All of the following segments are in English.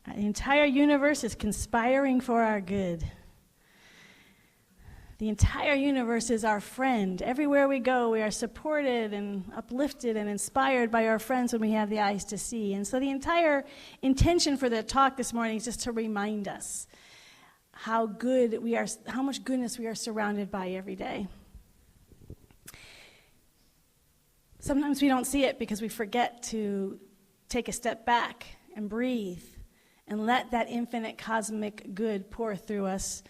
The entire universe is conspiring for our good. The entire universe is our friend. Everywhere we go, we are supported and uplifted and inspired by our friends when we have the eyes to see. And so the entire intention for the talk this morning is just to remind us how good we are, how much goodness we are surrounded by every day. Sometimes we don't see it because we forget to take a step back and breathe and let that infinite cosmic good pour through us.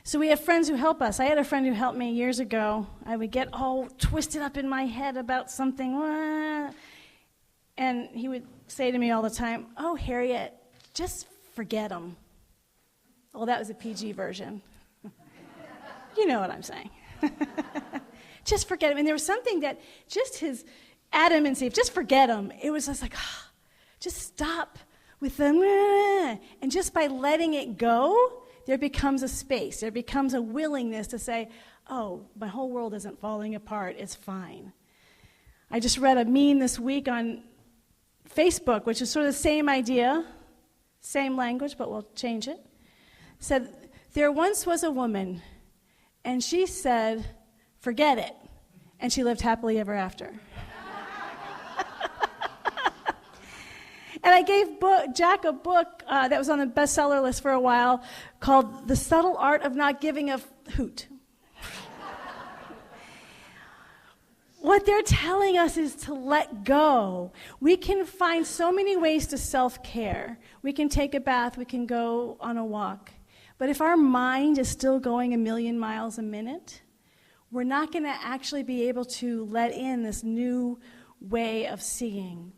So we have friends who help us. I had a friend who helped me years ago. I would get all twisted up in my head about something, and he would say to me all the time, "Oh, Harriet, just forget them." Well, that was a PG version. You know what I'm saying. Just forget him. And there was something that just his adamancy, just forget him. It was just like, just stop with them. And just by letting it go, there becomes a space. There becomes a willingness to say, oh, my whole world isn't falling apart. It's fine. I just read a meme this week on Facebook, which is sort of the same idea, same language, but we'll change it. It said, there once was a woman, and she said, forget it. And she lived happily ever after. And I gave Jack a book that was on the bestseller list for a while called The Subtle Art of Not Giving a Hoot. What they're telling us is to let go. We can find so many ways to self-care. We can take a bath, we can go on a walk. But if our mind is still going 1,000,000 miles a minute, we're not going to actually be able to let in this new way of seeing.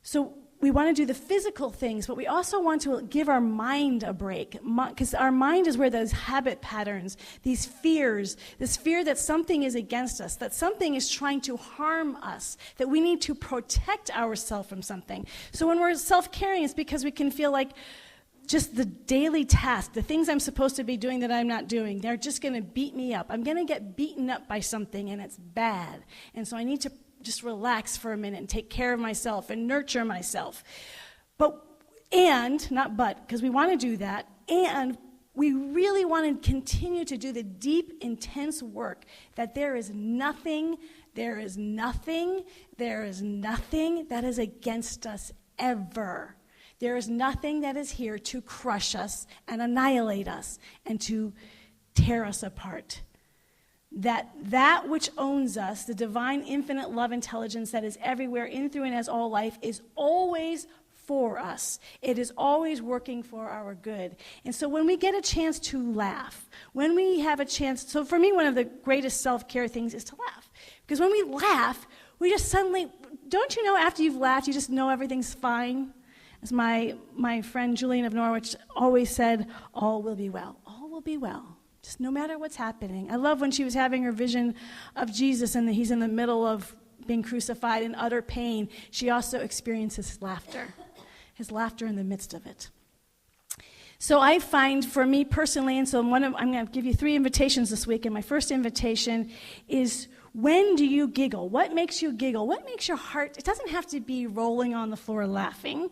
So we want to do the physical things, but we also want to give our mind a break, because our mind is where those habit patterns, these fears, this fear that something is against us, that something is trying to harm us, that we need to protect ourselves from something. So when we're self-caring, it's because we can feel like just the daily task, the things I'm supposed to be doing that I'm not doing, they're just going to beat me up. I'm going to get beaten up by something, and it's bad. And so I need to just relax for a minute and take care of myself and nurture myself. Because we want to do that, and we really want to continue to do the deep, intense work that there is nothing that is against us ever. There is nothing that is here to crush us and annihilate us and to tear us apart. That which owns us, the divine infinite love intelligence that is everywhere, in, through, and as all life, is always for us. It is always working for our good. And so when we get a chance to laugh, when we have a chance, so for me, one of the greatest self-care things is to laugh. Because when we laugh, we just suddenly, don't you know after you've laughed, you just know everything's fine? As my friend Julian of Norwich always said, all will be well. All will be well. Just no matter what's happening. I love when she was having her vision of Jesus and he's in the middle of being crucified in utter pain. She also experiences his laughter in the midst of it. So I find for me personally, and so I'm going to give you 3 invitations this week, and my first invitation is, when do you giggle? What makes you giggle? What makes your heart, it doesn't have to be rolling on the floor laughing.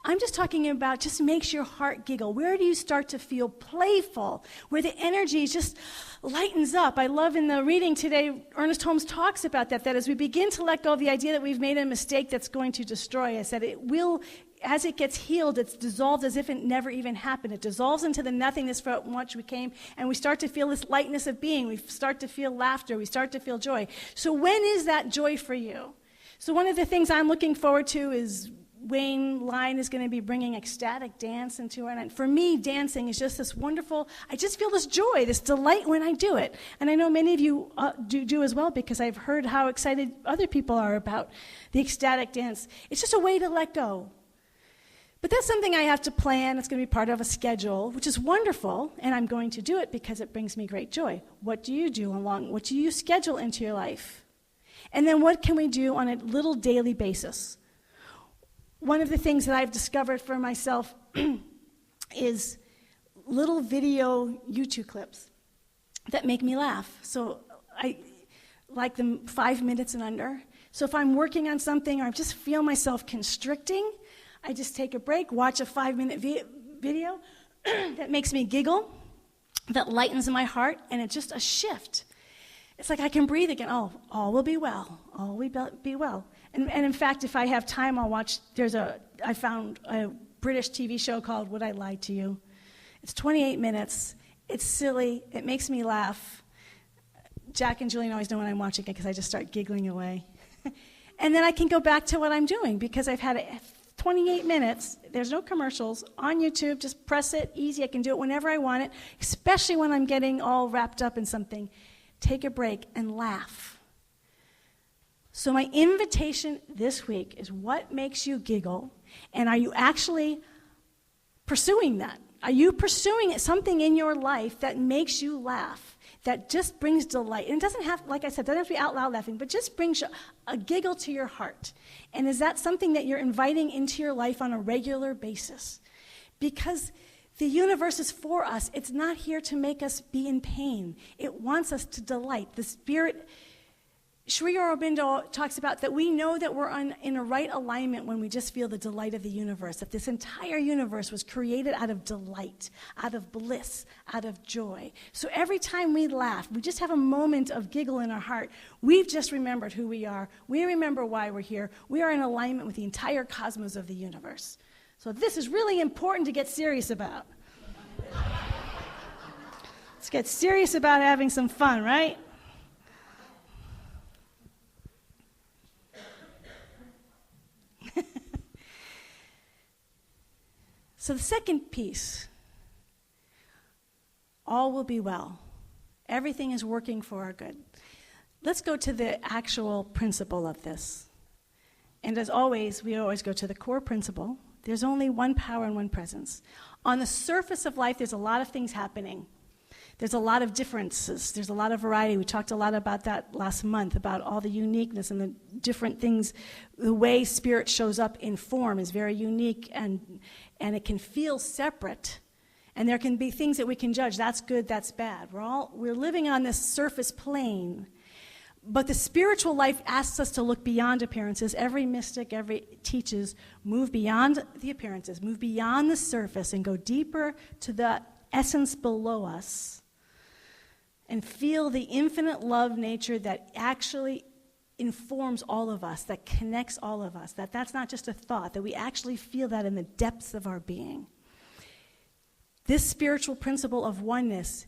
I'm just talking about just makes your heart giggle. Where do you start to feel playful? Where the energy just lightens up. I love in the reading today, Ernest Holmes talks about that as we begin to let go of the idea that we've made a mistake that's going to destroy us, that it will, as it gets healed, it's dissolved as if it never even happened. It dissolves into the nothingness from which we came, and we start to feel this lightness of being. We start to feel laughter. We start to feel joy. So when is that joy for you? So one of the things I'm looking forward to is Wayne Line is going to be bringing ecstatic dance into it. And for me, dancing is just this wonderful, I just feel this joy, this delight when I do it. And I know many of you do as well, because I've heard how excited other people are about the ecstatic dance. It's just a way to let go. But that's something I have to plan. It's going to be part of a schedule, which is wonderful, and I'm going to do it because it brings me great joy. What do you do what do you schedule into your life? And then what can we do on a little daily basis? One of the things that I've discovered for myself is little video YouTube clips that make me laugh. So I like them 5 minutes and under. So if I'm working on something or I just feel myself constricting, I just take a break, watch a 5-minute video that makes me giggle, that lightens my heart, and it's just a shift. It's like I can breathe again. Oh, all will be well. All will be well. And in fact, if I have time, I'll watch, I found a British TV show called Would I Lie to You? It's 28 minutes. It's silly. It makes me laugh. Jack and Julian always know when I'm watching it because I just start giggling away. And then I can go back to what I'm doing because I've had 28 minutes. There's no commercials on YouTube. Just press it. Easy. I can do it whenever I want it, especially when I'm getting all wrapped up in something. Take a break and laugh. So my invitation this week is, what makes you giggle? And are you actually pursuing that? Are you pursuing something in your life that makes you laugh, that just brings delight? And it doesn't have, like I said, doesn't have to be out loud laughing, but just brings a giggle to your heart. And is that something that you're inviting into your life on a regular basis? Because the universe is for us. It's not here to make us be in pain. It wants us to delight. The Spirit, Sri Aurobindo talks about that we know that we're in a right alignment when we just feel the delight of the universe, that this entire universe was created out of delight, out of bliss, out of joy. So every time we laugh, we just have a moment of giggle in our heart. We've just remembered who we are. We remember why we're here. We are in alignment with the entire cosmos of the universe. So this is really important to get serious about. Let's get serious about having some fun, right? So the second piece, all will be well. Everything is working for our good. Let's go to the actual principle of this. And as always, we always go to the core principle. There's only one power and one presence. On the surface of life, there's a lot of things happening. There's a lot of differences. There's a lot of variety. We talked a lot about that last month, about all the uniqueness and the different things. The way spirit shows up in form is very unique, and it can feel separate. And there can be things that we can judge. That's good, that's bad. We're living on this surface plane. But the spiritual life asks us to look beyond appearances. Every mystic, teaches, move beyond the appearances, move beyond the surface, and go deeper to the essence below us, and feel the infinite love nature that actually informs all of us, that connects all of us, that's not just a thought, that we actually feel that in the depths of our being. This spiritual principle of oneness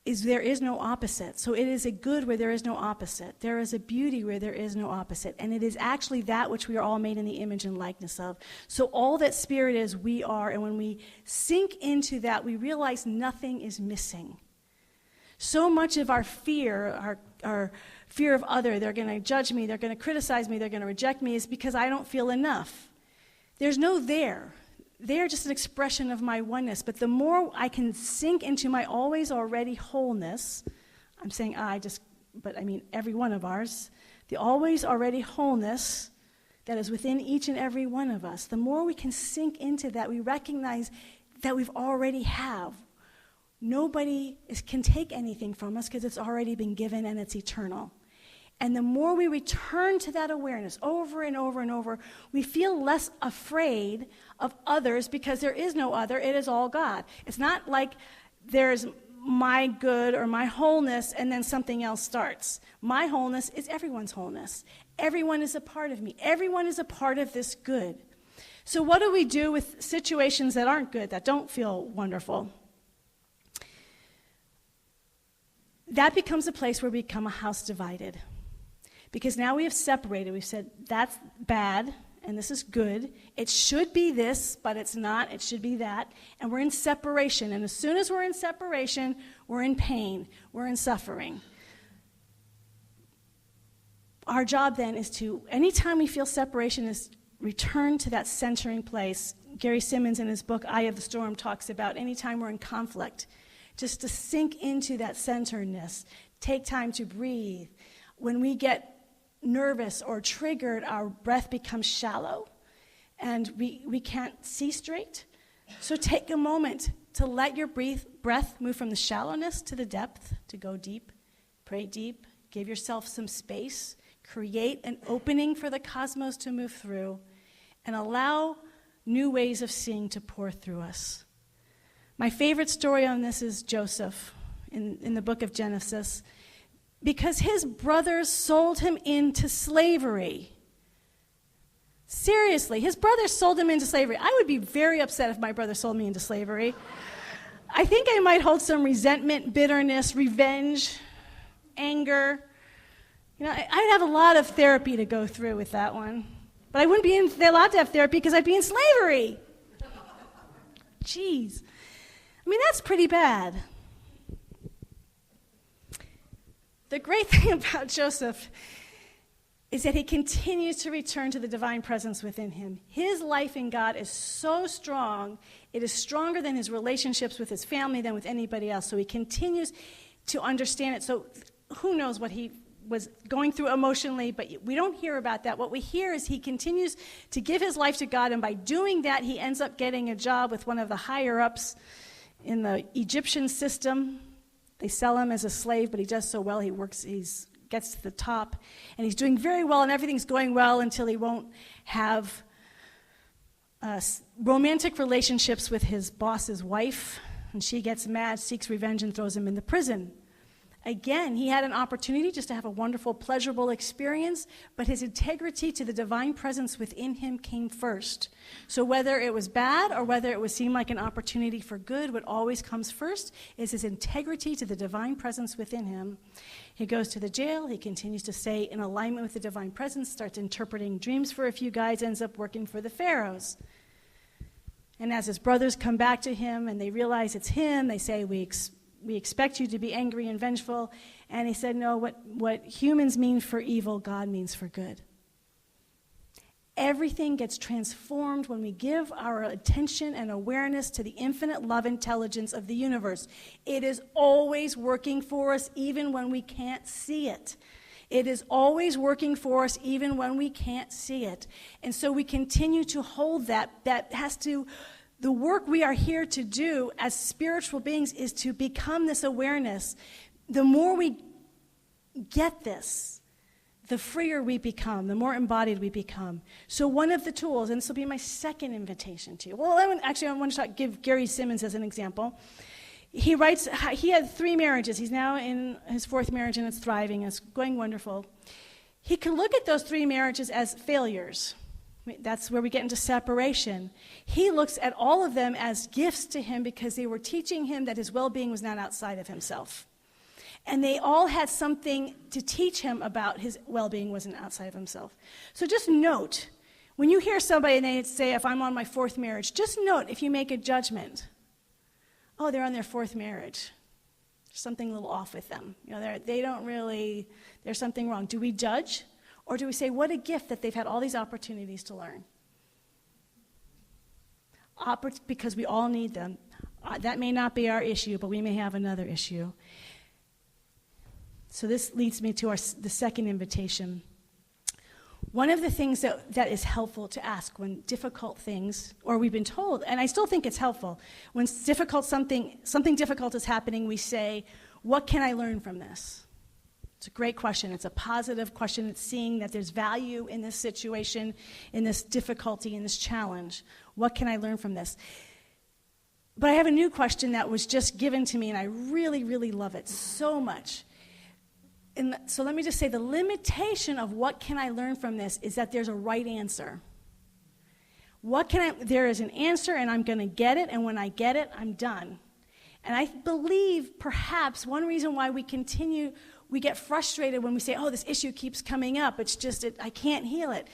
is there is no opposite. So it is a good where there is no opposite. There is a beauty where there is no opposite. And it is actually that which we are all made in the image and likeness of. So all that spirit is, we are. And when we sink into that, we realize nothing is missing. So much of our fear, our fear of other, they're going to judge me, they're going to criticize me, they're going to reject me, is because I don't feel enough. There's no there. They're just an expression of my oneness. But the more I can sink into my always already wholeness, I'm saying but I mean every one of ours, the always already wholeness that is within each and every one of us, the more we can sink into that, we recognize that we've already have. Nobody can take anything from us because it's already been given and it's eternal. And the more we return to that awareness over and over and over, we feel less afraid of others because there is no other. It is all God. It's not like there's my good or my wholeness and then something else starts. My wholeness is everyone's wholeness. Everyone is a part of me. Everyone is a part of this good. So what do we do with situations that aren't good, that don't feel wonderful? That becomes a place where we become a house divided. Because now we have separated. We've said, that's bad, and this is good. It should be this, but it's not. It should be that. And we're in separation. And as soon as we're in separation, we're in pain. We're in suffering. Our job then is to, anytime we feel separation, is return to that centering place. Gary Simmons in his book, Eye of the Storm, talks about anytime we're in conflict, just to sink into that centeredness. Take time to breathe. When we get nervous or triggered, our breath becomes shallow and we can't see straight. So take a moment to let your breath move from the shallowness to the depth, to go deep, pray deep, give yourself some space, create an opening for the cosmos to move through, and allow new ways of seeing to pour through us. My favorite story on this is Joseph in the book of Genesis, because his brothers sold him into slavery. Seriously, his brothers sold him into slavery. I would be very upset if my brother sold me into slavery. I think I might hold some resentment, bitterness, revenge, anger. I'd have a lot of therapy to go through with that one. But I wouldn't be allowed to have therapy because I'd be in slavery. Jeez. That's pretty bad. The great thing about Joseph is that he continues to return to the divine presence within him. His life in God is so strong, it is stronger than his relationships with his family, than with anybody else. So he continues to understand it. So who knows what he was going through emotionally, but we don't hear about that. What we hear is he continues to give his life to God, and by doing that, he ends up getting a job with one of the higher-ups in the Egyptian system. They sell him as a slave, but he does so well. He gets to the top, and he's doing very well, and everything's going well until he won't have romantic relationships with his boss's wife, and she gets mad, seeks revenge, and throws him into prison. Again, he had an opportunity just to have a wonderful, pleasurable experience, but his integrity to the divine presence within him came first. So whether it was bad or whether it would seem like an opportunity for good, what always comes first is his integrity to the divine presence within him. He goes to the jail. He continues to stay in alignment with the divine presence, starts interpreting dreams for a few guys, ends up working for the pharaohs. And as his brothers come back to him and they realize it's him, they say, we expect you to be angry and vengeful. And he said, no, what humans mean for evil, God means for good. Everything gets transformed when we give our attention and awareness to the infinite love intelligence of the universe. It is always working for us even when we can't see it. It is always working for us even when we can't see it. And so we continue to hold that. The work we are here to do as spiritual beings is to become this awareness. The more we get this, the freer we become, the more embodied we become. So one of the tools, and this will be my second invitation to you. Well, I want to give Gary Simmons as an example. He had 3 marriages. He's now in his 4th marriage, and it's thriving. It's going wonderful. He can look at those 3 marriages as failures. That's where we get into separation. He looks at all of them as gifts to him because they were teaching him that his well-being was not outside of himself. And they all had something to teach him about his well-being wasn't outside of himself. So just note, when you hear somebody and they say, if I'm on my 4th marriage, just note if you make a judgment. Oh, they're on their 4th marriage. There's something a little off with them. There's something wrong. Do we judge? Or do we say, what a gift that they've had all these opportunities to learn? Because we all need them. That may not be our issue, but we may have another issue. So this leads me to the second invitation. One of the things that is helpful to ask when difficult things, or we've been told, and I still think it's helpful, when something difficult is happening, we say, what can I learn from this? It's a great question. It's a positive question. It's seeing that there's value in this situation, in this difficulty, in this challenge. What can I learn from this? But I have a new question that was just given to me, and I really, really love it so much. So let me just say the limitation of what can I learn from this is that there's a right answer. There is an answer, and I'm going to get it, and when I get it, I'm done. And I believe perhaps one reason why we get frustrated when we say, oh, this issue keeps coming up. It's just, I can't heal it.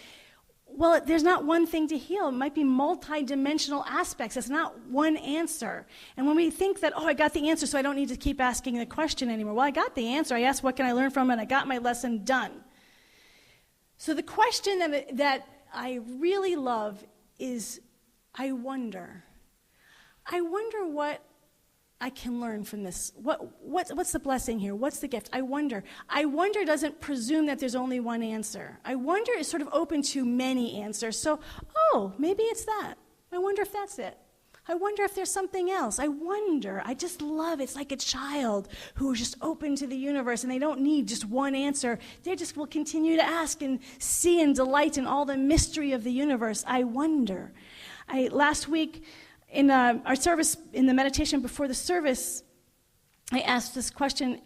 Well, there's not one thing to heal. It might be multi-dimensional aspects. It's not one answer. And when we think that, I got the answer, so I don't need to keep asking the question anymore. Well, I got the answer. I asked, what can I learn from it? I got my lesson done. So the question that I really love is, I wonder what I can learn from this. What's the blessing here? What's the gift? I wonder. I wonder doesn't presume that there's only one answer. I wonder is sort of open to many answers. So, maybe it's that. I wonder if that's it. I wonder if there's something else. I wonder. I just love it. It's like a child who is just open to the universe, and they don't need just one answer. They just will continue to ask and see and delight in all the mystery of the universe. I wonder. Last week in our service, in the meditation before the service, I asked this question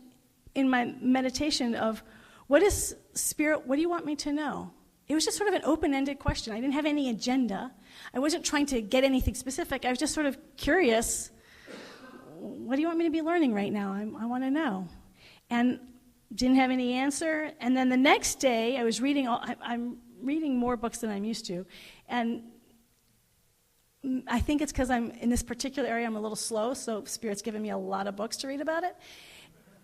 in my meditation of, what is spirit, what do you want me to know? It was just sort of an open-ended question. I didn't have any agenda. I wasn't trying to get anything specific. I was just sort of curious. What do you want me to be learning right now? I want to know. And didn't have any answer. And then the next day, I was reading, I'm reading more books than I'm used to. And I think it's because I'm in this particular area, I'm a little slow, so Spirit's given me a lot of books to read about it.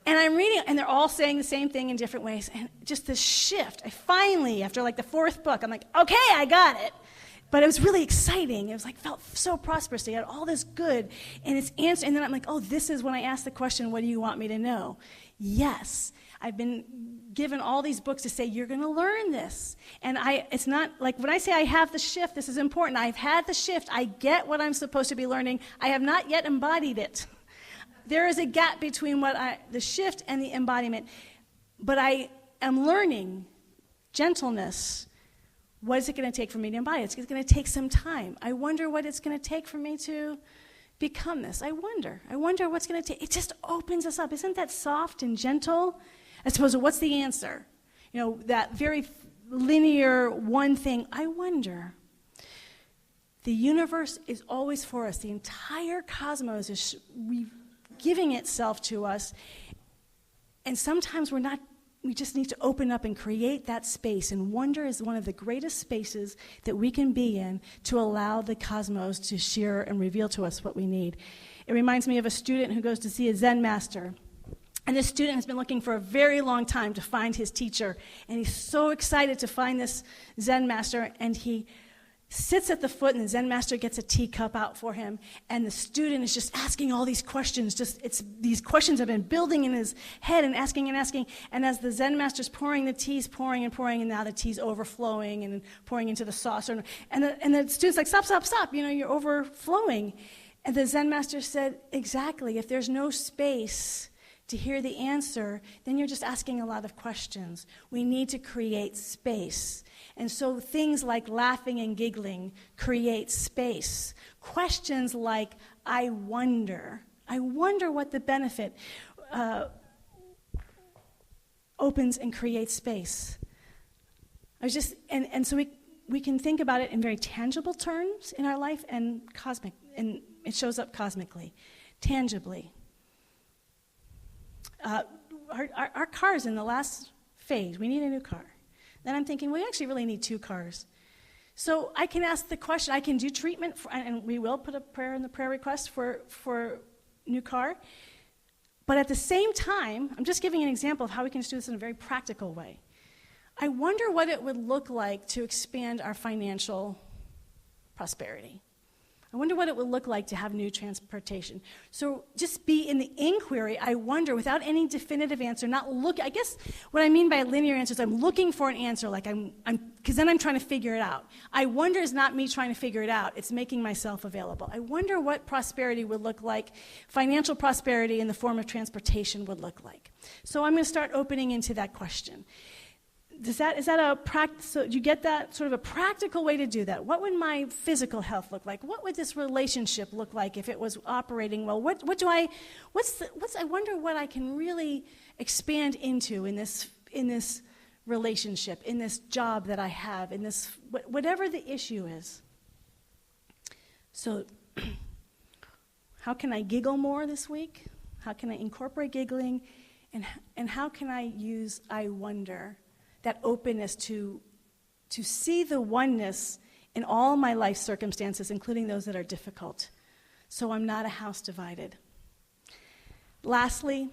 And I'm reading, and they're all saying the same thing in different ways. And just this shift, I finally, after like the fourth book, I'm like, okay, I got it. But it was really exciting. It was like, felt so prosperous. They had all this good, and it's answer. And then I'm like, oh, this is when I ask the question, what do you want me to know? Yes, I've been given all these books to say, you're going to learn this. And it's not, like when I say I have the shift, this is important. I've had the shift. I get what I'm supposed to be learning. I have not yet embodied it. There is a gap between the shift and the embodiment. But I am learning gentleness. What is it going to take for me to embody it? It's going to take some time. I wonder what it's going to take for me to become this. I wonder what's going to take. It just opens us up. Isn't that soft and gentle? I suppose, what's the answer? You know, that very linear one thing. I wonder. The universe is always for us. The entire cosmos is giving itself to us. And sometimes we just need to open up and create that space. And wonder is one of the greatest spaces that we can be in to allow the cosmos to share and reveal to us what we need. It reminds me of a student who goes to see a Zen master. And this student has been looking for a very long time to find his teacher. And he's so excited to find this Zen master. And he sits at the foot, and the Zen master gets a teacup out for him. And the student is just asking all these questions. These questions have been building in his head and asking and asking. And as the Zen master's pouring the tea, he's pouring and pouring, and now the tea's overflowing and pouring into the saucer. And the student's like, stop, you're overflowing. And the Zen master said, exactly, if there's no space to hear the answer, then you're just asking a lot of questions. We need to create space. And so things like laughing and giggling create space. Questions like, I wonder what the benefit opens and creates space. So we can think about it in very tangible terms in our life and cosmic, and it shows up cosmically, tangibly. Our car's in the last phase. We need a new car. Then I'm thinking, we actually really need two cars. So I can ask the question, I can do treatment, and we will put a prayer in the prayer request for new car. But at the same time, I'm just giving an example of how we can just do this in a very practical way. I wonder what it would look like to expand our financial prosperity. I wonder what it would look like to have new transportation. So just be in the inquiry, I wonder, without any definitive answer, not look. I guess what I mean by linear answers, I'm looking for an answer, like because then I'm trying to figure it out. I wonder is not me trying to figure it out, it's making myself available. I wonder what prosperity would look like, financial prosperity in the form of transportation would look like. So I'm going to start opening into that question. So you get that sort of a practical way to do that? What would my physical health look like? What would this relationship look like if it was operating well? I wonder what I can really expand into in this relationship, in this job that I have, in this whatever the issue is. So how can I giggle more this week? How can I incorporate giggling? And how can I use I wonder? That openness to see the oneness in all my life circumstances, including those that are difficult, so I'm not a house divided. Lastly,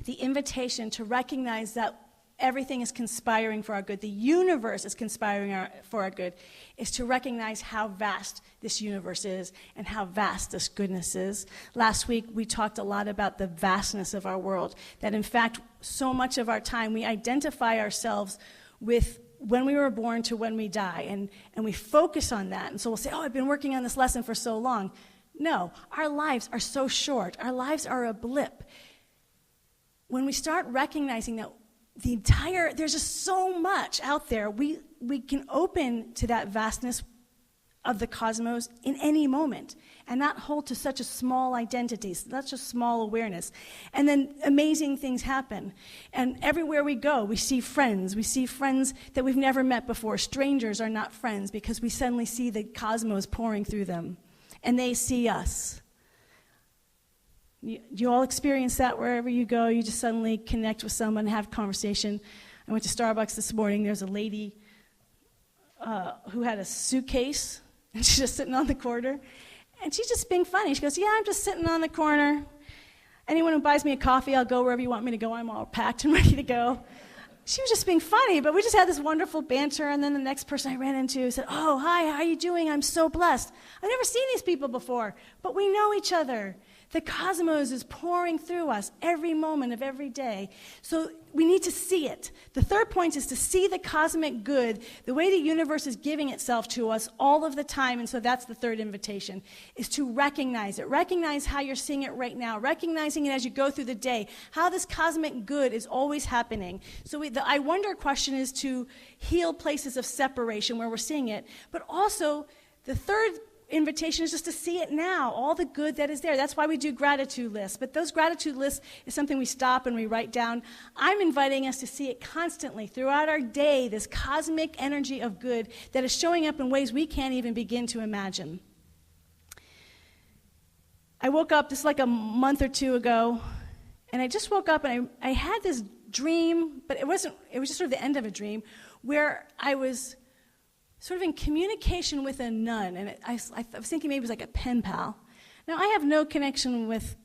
the invitation to recognize that everything is conspiring for our good, the universe is conspiring for our good, is to recognize how vast this universe is and how vast this goodness is. Last week, we talked a lot about the vastness of our world, that in fact, so much of our time, we identify ourselves with when we were born to when we die, and we focus on that. And so we'll say, oh, I've been working on this lesson for so long. No, our lives are so short. Our lives are a blip. When we start recognizing that there's just so much out there, we can open to that vastness of the cosmos in any moment and not hold to such a small identity, such a small awareness. And then amazing things happen. And everywhere we go, we see friends. We see friends that we've never met before. Strangers are not friends because we suddenly see the cosmos pouring through them. And they see us. You all experience that wherever you go. You just suddenly connect with someone, have a conversation. I went to Starbucks this morning. There's a lady who had a suitcase, and she's just sitting on the corner. And she's just being funny. She goes, yeah, I'm just sitting on the corner. Anyone who buys me a coffee, I'll go wherever you want me to go. I'm all packed and ready to go. She was just being funny, but we just had this wonderful banter. And then the next person I ran into said, oh, hi, how are you doing? I'm so blessed. I've never seen these people before, but we know each other. The cosmos is pouring through us every moment of every day. So we need to see it. The third point is to see the cosmic good, the way the universe is giving itself to us all of the time. And so that's the third invitation, is to recognize it. Recognize how you're seeing it right now. Recognizing it as you go through the day. How this cosmic good is always happening. So the I wonder question is to heal places of separation where we're seeing it. But also, the third invitation is just to see it now, all the good that is there. That's why we do gratitude lists. But those gratitude lists is something we stop and we write down. I'm inviting us to see it constantly throughout our day, this cosmic energy of good that is showing up in ways we can't even begin to imagine. I woke up, this is like a month or two ago, and I just woke up and I had this dream, but it was just sort of the end of a dream, where I was sort of in communication with a nun, and I was thinking maybe it was like a pen pal. Now, I have no connection with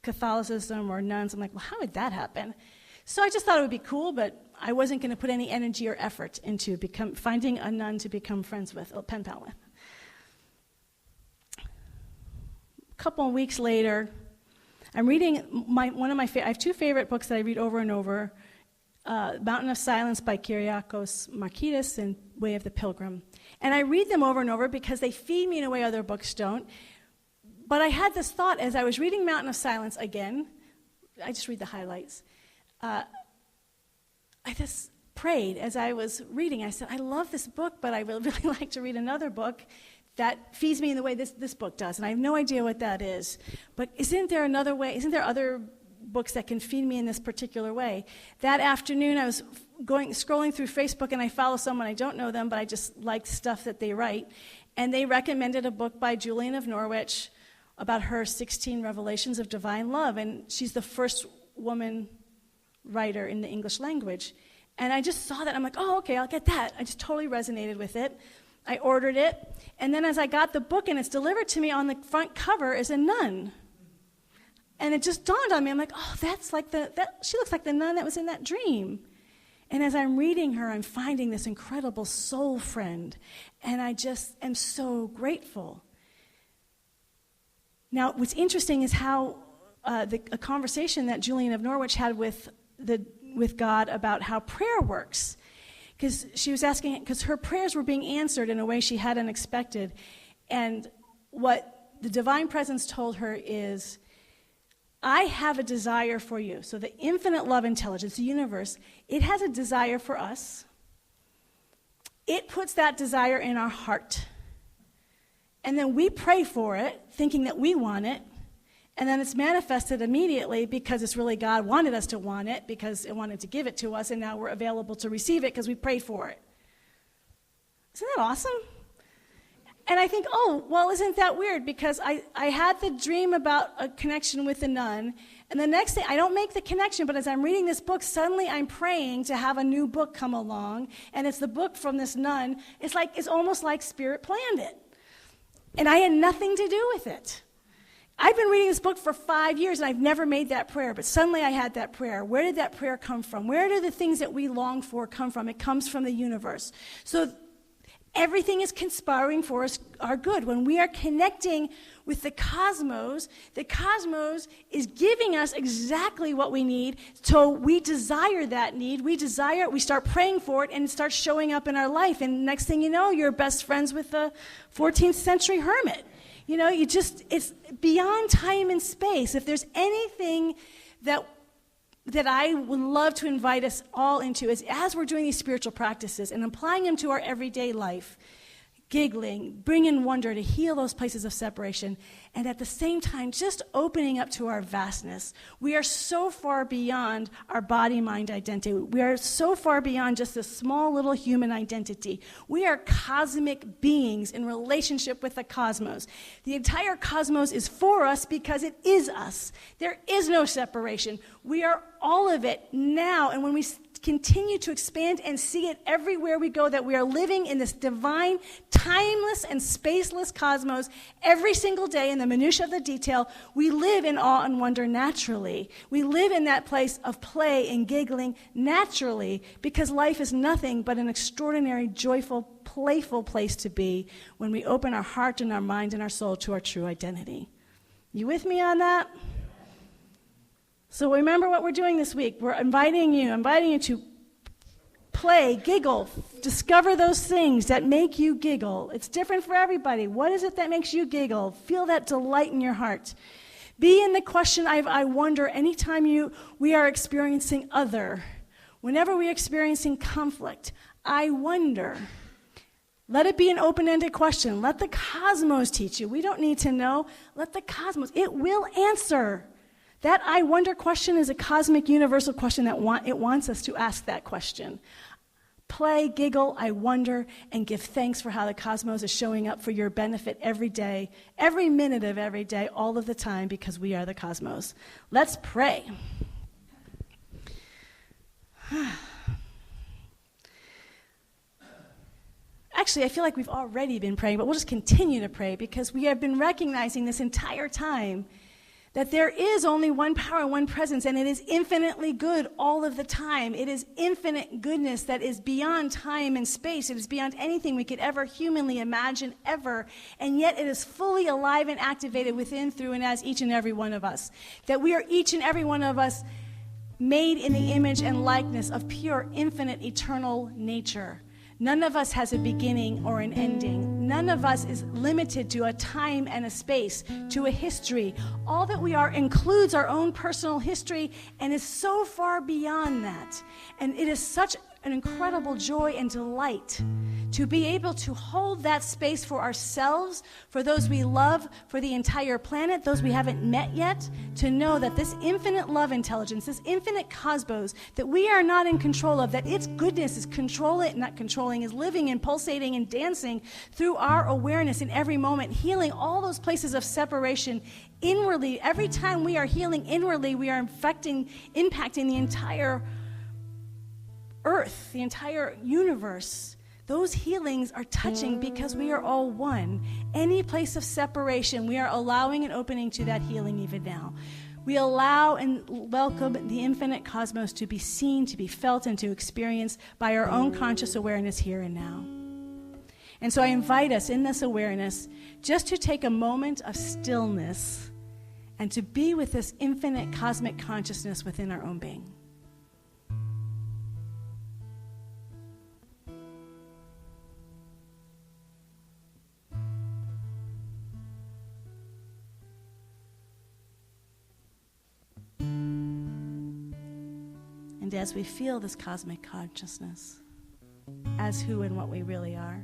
Catholicism or nuns. I'm like, well, how would that happen? So I just thought it would be cool, but I wasn't going to put any energy or effort into finding a nun to become friends with, or pen pal with. A couple of weeks later, I'm reading I have two favorite books that I read over and over, Mountain of Silence by Kyriakos Markides and Way of the Pilgrim. And I read them over and over because they feed me in a way other books don't. But I had this thought as I was reading Mountain of Silence again. I just read the highlights. I just prayed as I was reading. I said, I love this book, but I would really like to read another book that feeds me in the way this book does. And I have no idea what that is. But isn't there another way? Isn't there other books that can feed me in this particular way? That afternoon, I was scrolling through Facebook, and I follow someone. I don't know them, but I just like stuff that they write. And they recommended a book by Julian of Norwich about her 16 revelations of divine love. And she's the first woman writer in the English language. And I just saw that. I'm like, oh, okay, I'll get that. I just totally resonated with it. I ordered it. And then as I got the book and it's delivered to me, on the front cover is a nun. And it just dawned on me. I'm like, oh, that's like she looks like the nun that was in that dream. And as I'm reading her, I'm finding this incredible soul friend. And I just am so grateful. Now, what's interesting is how a conversation that Julian of Norwich had with God about how prayer works. Because she was asking, because her prayers were being answered in a way she hadn't expected. And what the divine presence told her is, I have a desire for you. So the infinite love intelligence, the universe, it has a desire for us. It puts that desire in our heart. And then we pray for it, thinking that we want it. And then it's manifested immediately because it's really God wanted us to want it, because it wanted to give it to us, and now we're available to receive it because we prayed for it. Isn't that awesome? And I think, oh, well, isn't that weird? Because I had the dream about a connection with a nun, and the next day, I don't make the connection, but as I'm reading this book, suddenly I'm praying to have a new book come along, and it's the book from this nun. It's almost like Spirit planned it. And I had nothing to do with it. I've been reading this book for 5 years, and I've never made that prayer, but suddenly I had that prayer. Where did that prayer come from? Where do the things that we long for come from? It comes from the universe. So everything is conspiring for us, our good. When we are connecting with the cosmos is giving us exactly what we need. So we desire that need. We desire it. We start praying for it, and it starts showing up in our life. And next thing you know, you're best friends with the 14th century hermit. You know, it's beyond time and space. If there's anything that I would love to invite us all into is, as we're doing these spiritual practices and applying them to our everyday life, giggling, bringing wonder to heal those places of separation, and at the same time just opening up to our vastness. We are so far beyond our body-mind identity. We are so far beyond just this small little human identity. We are cosmic beings in relationship with the cosmos. The entire cosmos is for us because it is us. There is no separation. We are all of it now, and when we continue to expand and see it everywhere we go, that we are living in this divine, timeless and spaceless cosmos every single day in the minutiae of the detail, we live in awe and wonder naturally. We live in that place of play and giggling naturally, because life is nothing but an extraordinary, joyful, playful place to be when we open our heart and our mind and our soul to our true identity. You with me on that? So remember what we're doing this week. We're inviting you to play, giggle, discover those things that make you giggle. It's different for everybody. What is it that makes you giggle? Feel that delight in your heart. Be in the question, I wonder, anytime we are experiencing other. Whenever we are experiencing conflict, I wonder. Let it be an open-ended question. Let the cosmos teach you. We don't need to know. Let the cosmos. It will answer. That I wonder question is a cosmic universal question that it wants us to ask that question. Play, giggle, I wonder, and give thanks for how the cosmos is showing up for your benefit every day, every minute of every day, all of the time, because we are the cosmos. Let's pray. Actually, I feel like we've already been praying, but we'll just continue to pray, because we have been recognizing this entire time that there is only one power, one presence, and it is infinitely good all of the time. It is infinite goodness that is beyond time and space. It is beyond anything we could ever humanly imagine ever, and yet it is fully alive and activated within, through, and as each and every one of us. That we are each and every one of us made in the image and likeness of pure, infinite, eternal nature. None of us has a beginning or an ending. None of us is limited to a time and a space, to a history. All that we are includes our own personal history and is so far beyond that. And it is such an incredible joy and delight to be able to hold that space for ourselves, for those we love, for the entire planet, those we haven't met yet, to know that this infinite love intelligence, this infinite cosmos that we are not in control of, that its goodness is is living and pulsating and dancing through our awareness in every moment, healing all those places of separation inwardly. Every time we are healing inwardly, we are impacting the entire earth, the entire universe. Those healings are touching because we are all one. Any place of separation, we are allowing and opening to that healing even now. We allow and welcome the infinite cosmos to be seen, to be felt, and to experience by our own conscious awareness here and now. And so I invite us in this awareness just to take a moment of stillness and to be with this infinite cosmic consciousness within our own being. And as we feel this cosmic consciousness as who and what we really are,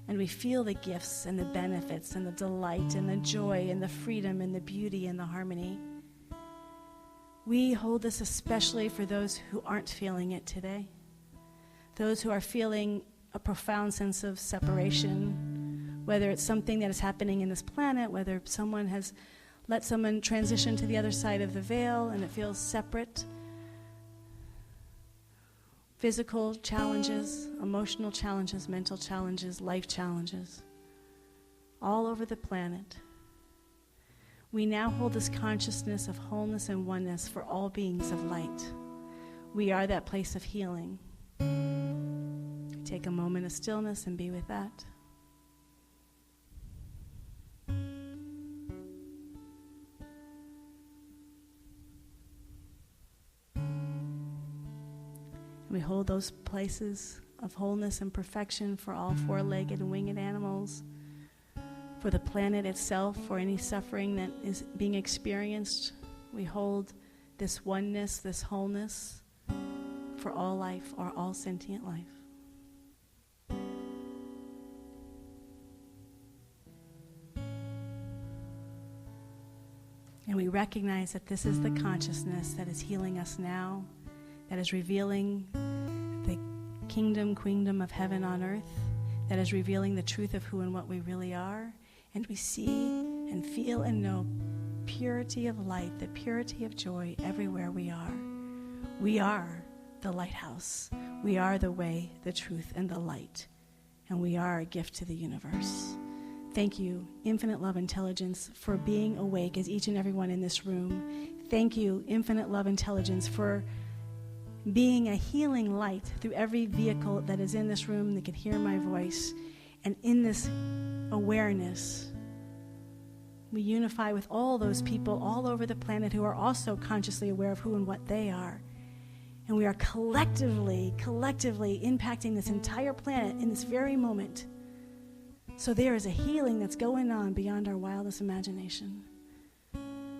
and we feel the gifts and the benefits and the delight and the joy and the freedom and the beauty and the harmony, we hold this especially for those who aren't feeling it today, those who are feeling a profound sense of separation, whether it's something that is happening in this planet, whether someone has let someone transition to the other side of the veil and it feels separate. Physical challenges, emotional challenges, mental challenges, life challenges, all over the planet. We now hold this consciousness of wholeness and oneness for all beings of light. We are that place of healing. take a moment of stillness and be with that. We hold those places of wholeness and perfection for all four-legged and winged animals, for the planet itself, for any suffering that is being experienced. We hold this oneness, this wholeness for all life or all sentient life. And we recognize that this is the consciousness that is healing us now, that is revealing the kingdom, queendom of heaven on earth, that is revealing the truth of who and what we really are. And we see and feel and know purity of light, the purity of joy everywhere we are. We are the lighthouse. We are the way, the truth, and the light. And we are a gift to the universe. Thank you, infinite love intelligence, for being awake as each and every one in this room. Thank you, infinite love intelligence, for being a healing light through every vehicle that is in this room that can hear my voice. And in this awareness, we unify with all those people all over the planet who are also consciously aware of who and what they are. And we are collectively impacting this entire planet in this very moment. So there is a healing that's going on beyond our wildest imagination.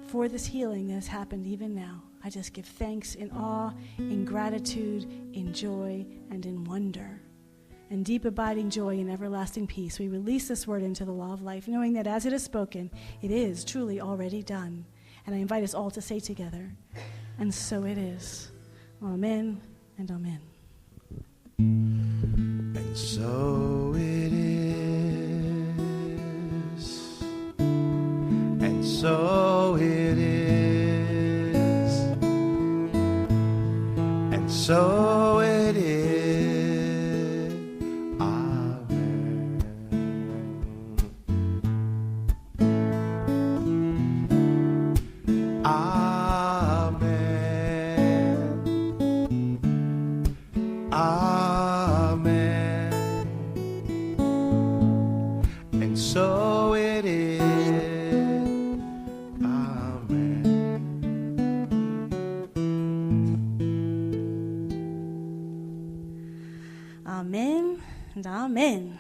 For this healing that has happened even now, I just give thanks in awe, in gratitude, in joy, and in wonder. And deep abiding joy and everlasting peace, we release this word into the law of life, knowing that as it is spoken, it is truly already done. And I invite us all to say together, and so it is. Amen and amen. And so it is. And so it is. And so it is. Amen. Amen. Amen. And so it is. Amen. Amen and amen.